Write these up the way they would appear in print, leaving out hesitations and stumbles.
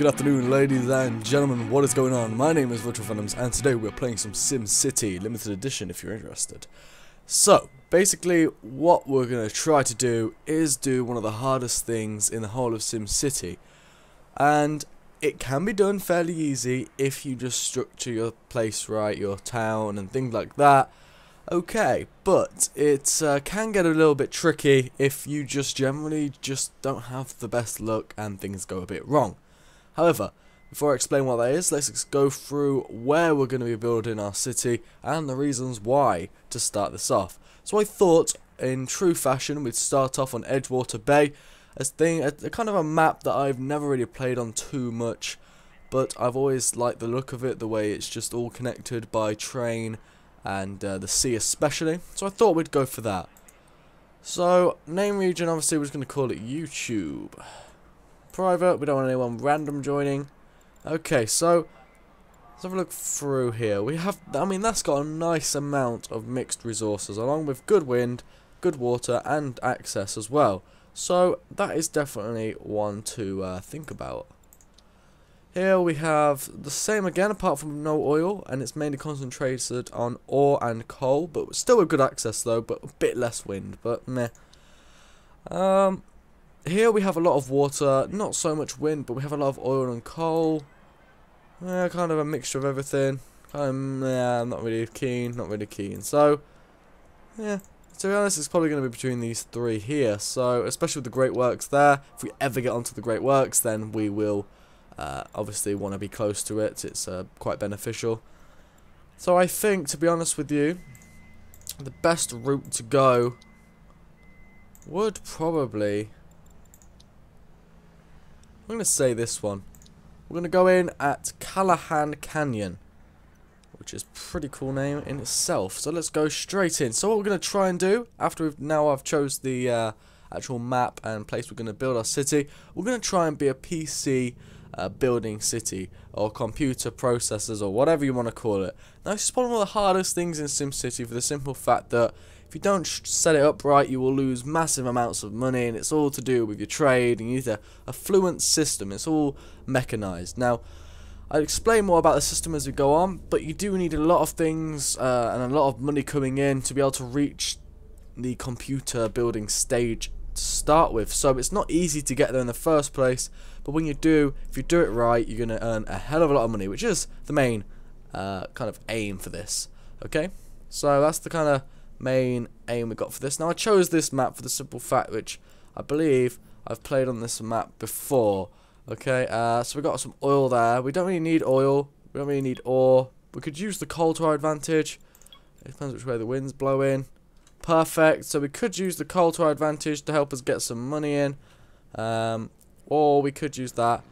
Good afternoon, ladies and gentlemen. What is going on? My name is Virtual Phantoms, and today we're playing some SimCity Limited Edition if you're interested. So, basically, what we're going to try to do is do one of the hardest things in the whole of SimCity. And it can be done fairly easy if you just structure your place right, your town and things like that. Okay, but it can get a little bit tricky if you generally don't have the best luck and things go a bit wrong. However, before I explain what that is, let's go through where we're going to be building our city and the reasons why to start this off. So I thought, in true fashion, we'd start off on Edgewater Bay, a kind of a map that I've never really played on too much, but I've always liked the look of it, the way it's just all connected by train and the sea especially. So I thought we'd go for that. So, name region, obviously we're just going to call it YouTube. Private, we don't want anyone random joining. Okay, so let's have a look through here. That's got a nice amount of mixed resources, along with good wind, good water, and access as well. So that is definitely one to think about. Here we have the same again, apart from no oil, and it's mainly concentrated on ore and coal, but still with good access though, but a bit less wind, but meh. Here we have a lot of water, not so much wind, but we have a lot of oil and coal. Kind of a mixture of everything. I'm not really keen. So, yeah, to be honest, it's probably going to be between these three here. So, especially with the Great Works there, if we ever get onto the Great Works, then we will obviously want to be close to it. It's quite beneficial. So I think, to be honest with you, the best route to go would probably... I'm going to say this one. We're going to go in at Callahan Canyon, which is a pretty cool name in itself. So let's go straight in. So what we're going to try and do, after I've chose the actual map and place we're going to build our city, we're going to try and be a PC building city, or computer processors, or whatever you want to call it. Now, this is probably one of the hardest things in SimCity for the simple fact that if you don't set it up right, you will lose massive amounts of money, and it's all to do with your trade, and you need a fluent system. It's all mechanized. Now, I'll explain more about the system as we go on, but you do need a lot of things and a lot of money coming in to be able to reach the computer building stage to start with. So it's not easy to get there in the first place, but when you do, if you do it right, you're going to earn a hell of a lot of money, which is the main kind of aim for this. Okay, so that's the kind of main aim we got for this. Now, I chose this map for the simple fact which I believe I've played on this map before. Okay, so we got some oil there. We don't really need oil, we don't really need ore. We could use the coal to our advantage. It depends which way the wind's blowing. Perfect, so we could use the coal to our advantage to help us get some money in, or we could use that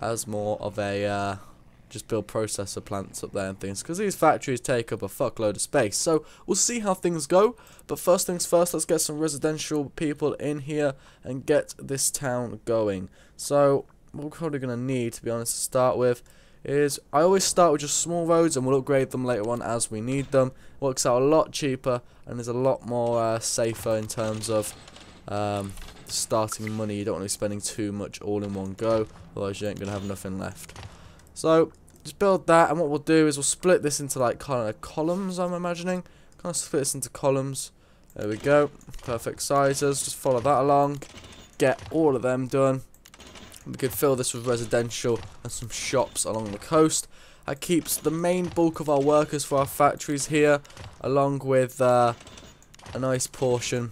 as more of a just build processor plants up there and things, because these factories take up a fuckload of space. So we'll see how things go, but first things first, let's get some residential people in here and get this town going. So what we're probably going to need, to be honest, to start with is, I always start with just small roads and we'll upgrade them later on as we need them. Works out a lot cheaper and is a lot more safer in terms of starting money. You don't want to be spending too much all in one go, otherwise you ain't going to have nothing left. So just build that, and what we'll do is we'll split this into like kind of columns, I'm imagining. Kind of split this into columns. There we go. Perfect sizes. Just follow that along. Get all of them done. We could fill this with residential and some shops along the coast. That keeps the main bulk of our workers for our factories here, along with a nice portion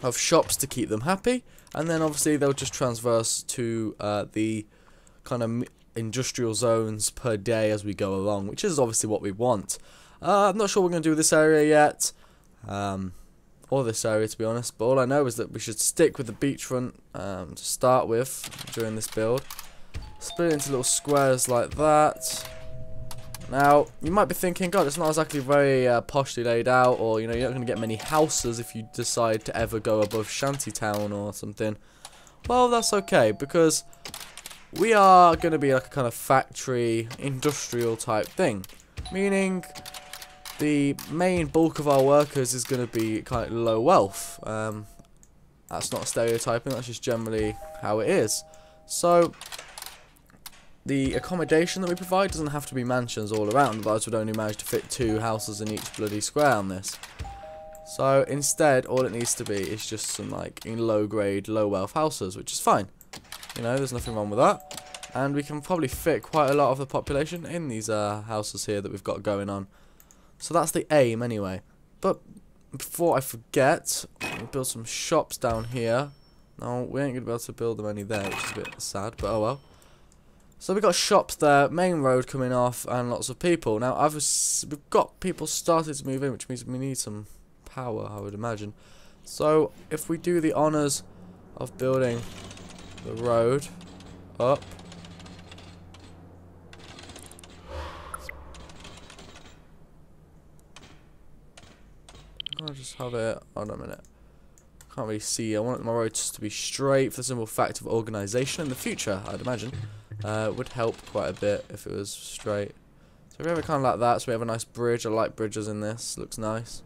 of shops to keep them happy. And then obviously they'll just transverse to the kind of industrial zones per day as we go along, which is obviously what we want. I'm not sure what we're going to do with this area yet, or this area to be honest, but all I know is that we should stick with the beachfront to start with during this build. Split it into little squares like that. Now, you might be thinking, God, it's not exactly very poshly laid out, or you're not going to get many houses if you decide to ever go above Shantytown or something. Well, that's okay, because we are going to be like a kind of factory, industrial type thing. Meaning, the main bulk of our workers is going to be kind of low wealth. That's not stereotyping, that's just generally how it is. So, the accommodation that we provide doesn't have to be mansions all around, otherwise we'd only manage to fit 2 houses in each bloody square on this. So instead, all it needs to be is just some like low grade, low wealth houses, which is fine. You know, there's nothing wrong with that. And we can probably fit quite a lot of the population in these houses here that we've got going on. So that's the aim anyway. But before I forget, we'll build some shops down here. No, we ain't going to be able to build them any there, which is a bit sad, but oh well. So we've got shops there, main road coming off, and lots of people. Now, we've got people started to move in, which means we need some power, I would imagine. So if we do the honours of building the road up, I'll just have it. Hold on a minute. Can't really see. I want my roads to be straight for the simple fact of organisation in the future, I'd imagine. Would help quite a bit if it was straight. So we have it kind of like that. So we have a nice bridge. I like bridges in this. Looks nice.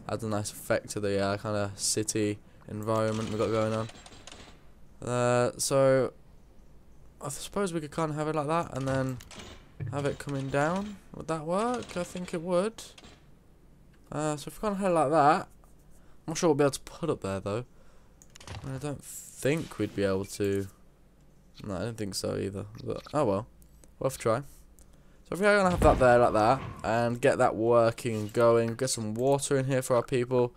Adds a nice effect to the kind of city environment we've got going on. So I suppose we could kind of have it like that and then have it coming down. Would that work? I think it would. So if we kind of have it like that, I'm not sure we'll be able to put up there though. I don't think we'd be able to. No, I don't think so either. But oh well, we'll have to try. So if we're gonna have that there like that and get that working and going, get some water in here for our people.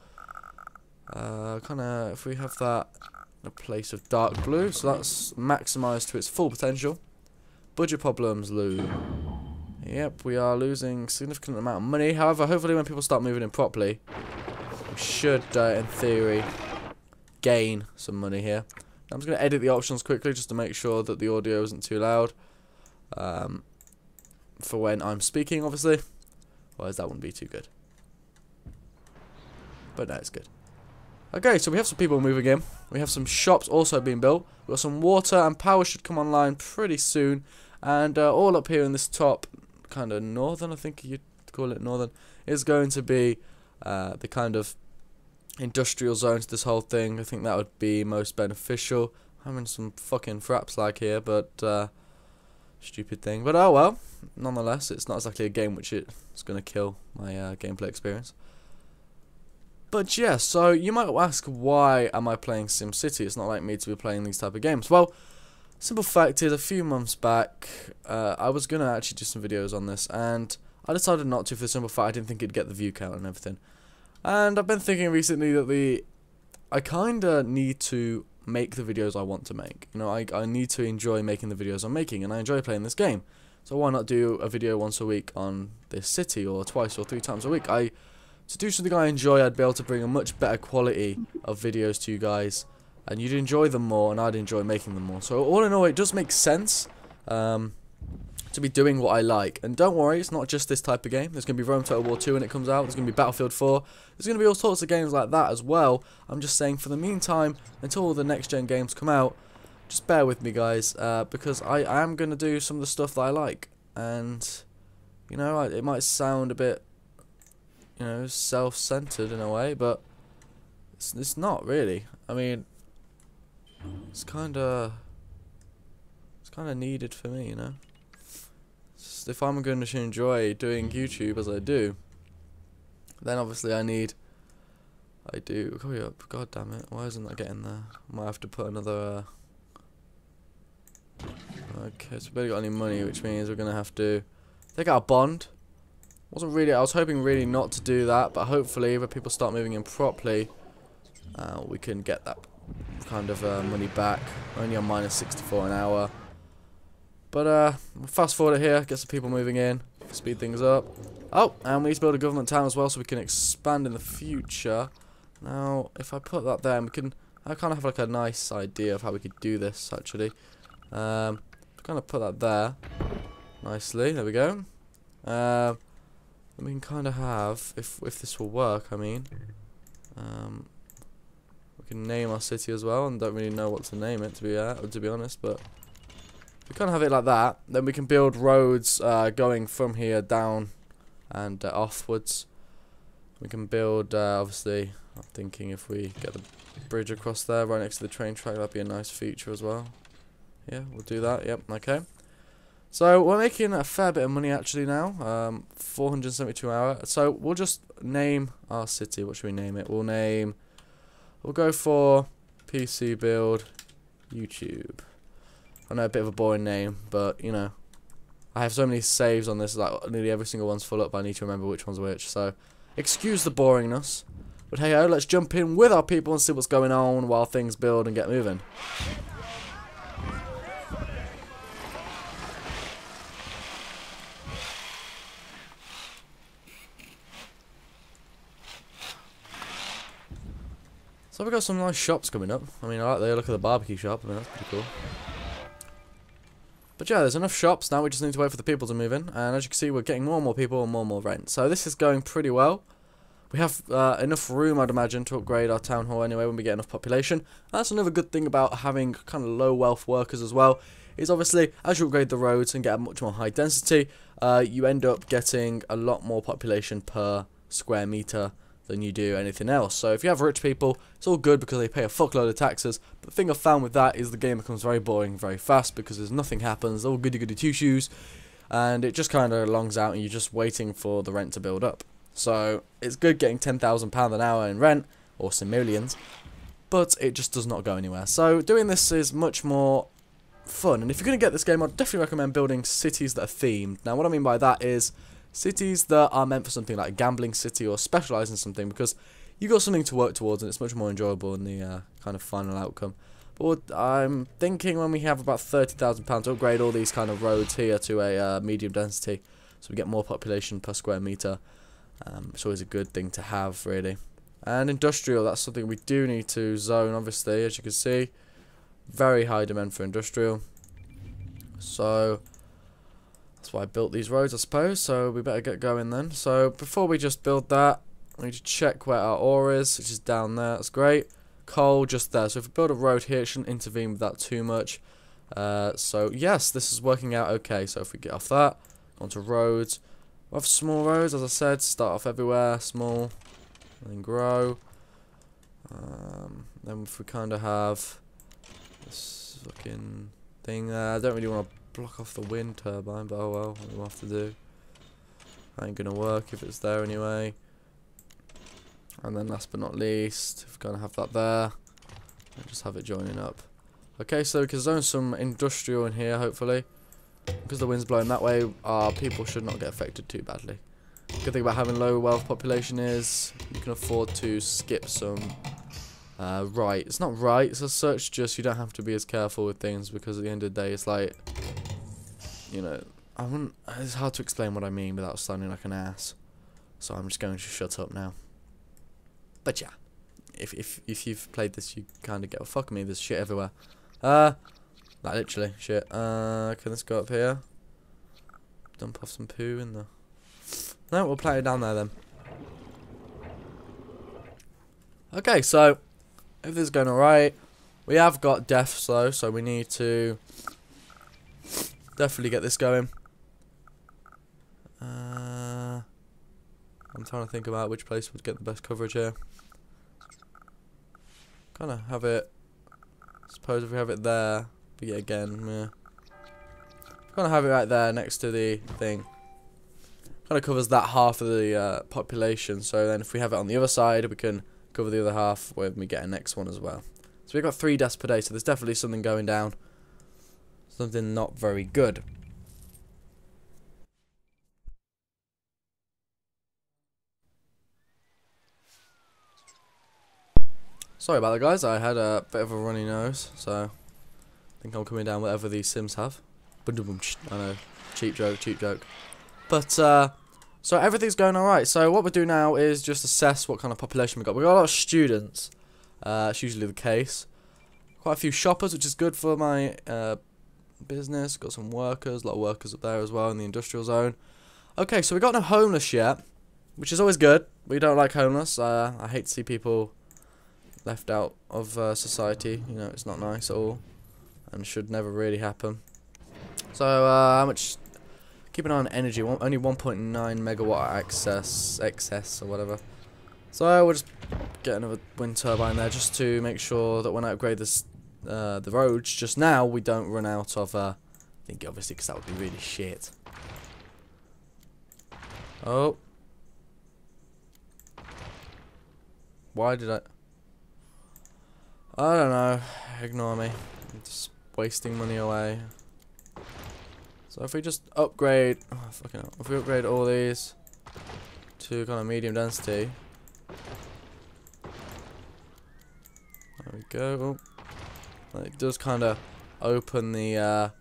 Kind of if we have that in a place of dark blue, so that's maximised to its full potential. Budget problems, Lou. Yep, we are losing significant amount of money. However, hopefully when people start moving in properly, we should, in theory, gain some money here. I'm just going to edit the options quickly just to make sure that the audio isn't too loud. For when I'm speaking, obviously. Otherwise, that wouldn't be too good. But no, it's good. Okay, so we have some people moving in. We have some shops also being built. We've got some water and power should come online pretty soon. And all up here in this top, kind of northern, I think you'd call it northern, is going to be the kind of industrial zone to this whole thing. I think that would be most beneficial. I'm in some fucking fraps like here, but stupid thing. But oh well, nonetheless, it's not exactly a game which it's going to kill my gameplay experience. But yeah, so you might ask, why am I playing SimCity? It's not like me to be playing these type of games. Well, simple fact is, a few months back, I was going to actually do some videos on this, and I decided not to for the simple fact I didn't think it'd get the view count and everything. And I've been thinking recently that I kind of need to make the videos I want to make. You know, I need to enjoy making the videos I'm making, and I enjoy playing this game. So why not do a video once a week on this city, or twice or 3 times a week? To do something I enjoy, I'd be able to bring a much better quality of videos to you guys, and you'd enjoy them more, and I'd enjoy making them more. So all in all, it does make sense to be doing what I like. And don't worry, it's not just this type of game. There's going to be Rome Total War 2 when it comes out. There's going to be Battlefield 4. There's going to be all sorts of games like that as well. I'm just saying, for the meantime, until all the next-gen games come out, just bear with me, guys, because I am going to do some of the stuff that I like. And, you know, it might sound a bit, you know, self-centered in a way, but it's not really. I mean, it's kind of needed for me, you know. If I'm going to enjoy doing YouTube as I do, then obviously I do. Hurry up, god damn it, why isn't that getting there? I might have to put another okay, so we barely got any money, which means we're gonna have to take out a bond. I was hoping really not to do that, but hopefully if people start moving in properly, we can get that kind of money back. Only on -64 an hour. But fast forward it here, get some people moving in, speed things up. Oh, and we need to build a government town as well so we can expand in the future. Now, if I put that there, I kind of have like a nice idea of how we could do this actually. Kind of put that there nicely. There we go. Then we can kind of have, if this will work, I mean, we can name our city as well, and don't really know what to name it to be honest, but we kind of have it like that. Then we can build roads going from here down and offwards. We can build, obviously, I'm thinking if we get the bridge across there right next to the train track, that'd be a nice feature as well. Yeah, we'll do that, yep, okay. So we're making a fair bit of money actually now. 472 hour. So we'll just name our city. What should we name it? We'll go for PC build YouTube. I know, a bit of a boring name, but you know, I have so many saves on this, like nearly every single one's full up, but I need to remember which one's which, so excuse the boringness. But hey ho, let's jump in with our people and see what's going on while things build and get moving. So we've got some nice shops coming up. I mean, I like the look of the barbecue shop. I mean, that's pretty cool. But yeah, there's enough shops now. We just need to wait for the people to move in. And as you can see, we're getting more and more people and more rent. So this is going pretty well. We have enough room, I'd imagine, to upgrade our town hall anyway when we get enough population. And that's another good thing about having kind of low wealth workers as well. Is obviously, as you upgrade the roads and get a much more high density, you end up getting a lot more population per square meter than you do anything else. So if you have rich people, it's all good because they pay a fuckload of taxes. But the thing I've found with that is the game becomes very boring very fast because there's nothing happens, all goody goody two shoes, and it just kind of longs out and you're just waiting for the rent to build up. So it's good getting £10,000 an hour in rent, or some millions, but it just does not go anywhere. So doing this is much more fun, and if you're going to get this game, I'd definitely recommend building cities that are themed. Now what I mean by that is cities that are meant for something like a gambling city or specialise in something, because you got something to work towards and it's much more enjoyable in the kind of final outcome. But what I'm thinking, when we have about £30,000 to upgrade all these kind of roads here to a medium density, so we get more population per square meter. It's always a good thing to have, really. And industrial, that's something we do need to zone, obviously, as you can see. Very high demand for industrial. So that's why I built these roads, I suppose, so we better get going then. So before we just build that, we need to check where our ore is, which is down there. That's great. Coal just there. So if we build a road here, it shouldn't intervene with that too much. So yes, this is working out okay. So if we get off that, onto roads. We have small roads, as I said, start off everywhere, small, and then grow. Then if we kind of have this fucking thing there, I don't really want to block off the wind turbine, but oh well, we'll have to do. Ain't gonna work if it's there anyway. And then last but not least, if we're gonna have that there, and just have it joining up. Okay, so we can zone some industrial in here, hopefully. Because the wind's blowing that way, our people should not get affected too badly. Good thing about having low wealth population is you can afford to skip some right. It's not rights as such, just you don't have to be as careful with things, because at the end of the day it's like, you know, it's hard to explain what I mean without sounding like an ass. So I'm just going to shut up now. But yeah, if you've played this, you kind of get, well, fuck me, there's shit everywhere. Like literally shit. Can this go up here? Dump off some poo in the... No, we'll play it down there then. Okay, so everything's going alright. We have got deaths though, so we need to definitely get this going. I'm trying to think about which place would get the best coverage here. Kind of have it. Suppose if we have it there. But yeah, again, yeah. Kind of have it right there next to the thing. Kind of covers that half of the population. So then if we have it on the other side, we can cover the other half when we get a next one as well. So we've got 3 deaths per day, so there's definitely something going down. Something not very good. Sorry about that, guys. I had a bit of a runny nose, so I think I'm coming down whatever these Sims have. I know, cheap joke. But, so everything's going alright. So what we do now is just assess what kind of population we got. We've got a lot of students. It's usually the case. Quite a few shoppers, which is good for my business. Got some workers, a lot of workers up there as well in the industrial zone. Okay, so we got no homeless yet, which is always good. We don't like homeless. I hate to see people left out of society. You know, it's not nice at all, and should never really happen. So how much? Keep an eye on energy. Only 1.9 megawatt excess or whatever. So we'll just get another wind turbine there just to make sure that when I upgrade this the roads just now, we don't run out of I think obviously because that would be really shit. Oh. Why did I don't know. Ignore me. I'm just wasting money away. So if we just upgrade, fucking hell, if we upgrade all these to kind of medium density, there we go. It does kind of open the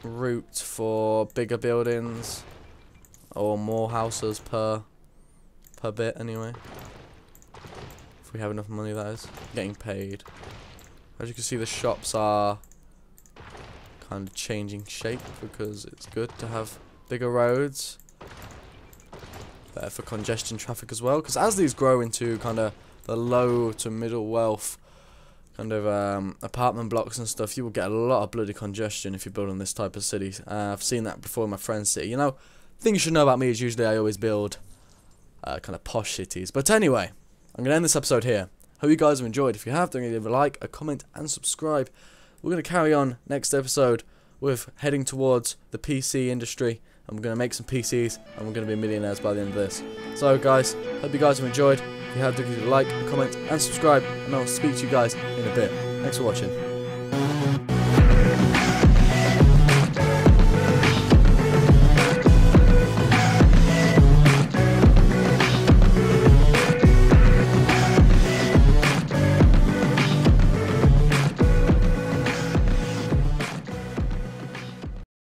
route for bigger buildings or more houses per bit anyway. If we have enough money, that is. Getting paid. As you can see, the shops are kind of changing shape because it's good to have bigger roads. Better for congestion traffic as well, because as these grow into kind of the low to middle wealth kind of apartment blocks and stuff, you will get a lot of bloody congestion if you're building this type of city. I've seen that before in my friend's city. You know, thing you should know about me is usually I always build kind of posh cities. But anyway, I'm going to end this episode here. Hope you guys have enjoyed. If you have, don't forget to leave a like, a comment, and subscribe. We're going to carry on next episode with heading towards the PC industry. And we're going to make some PCs, and we're going to be millionaires by the end of this. So guys, hope you guys have enjoyed. If you have, don't forget to like, comment, and subscribe. And I'll speak to you guys in a bit. Thanks for watching.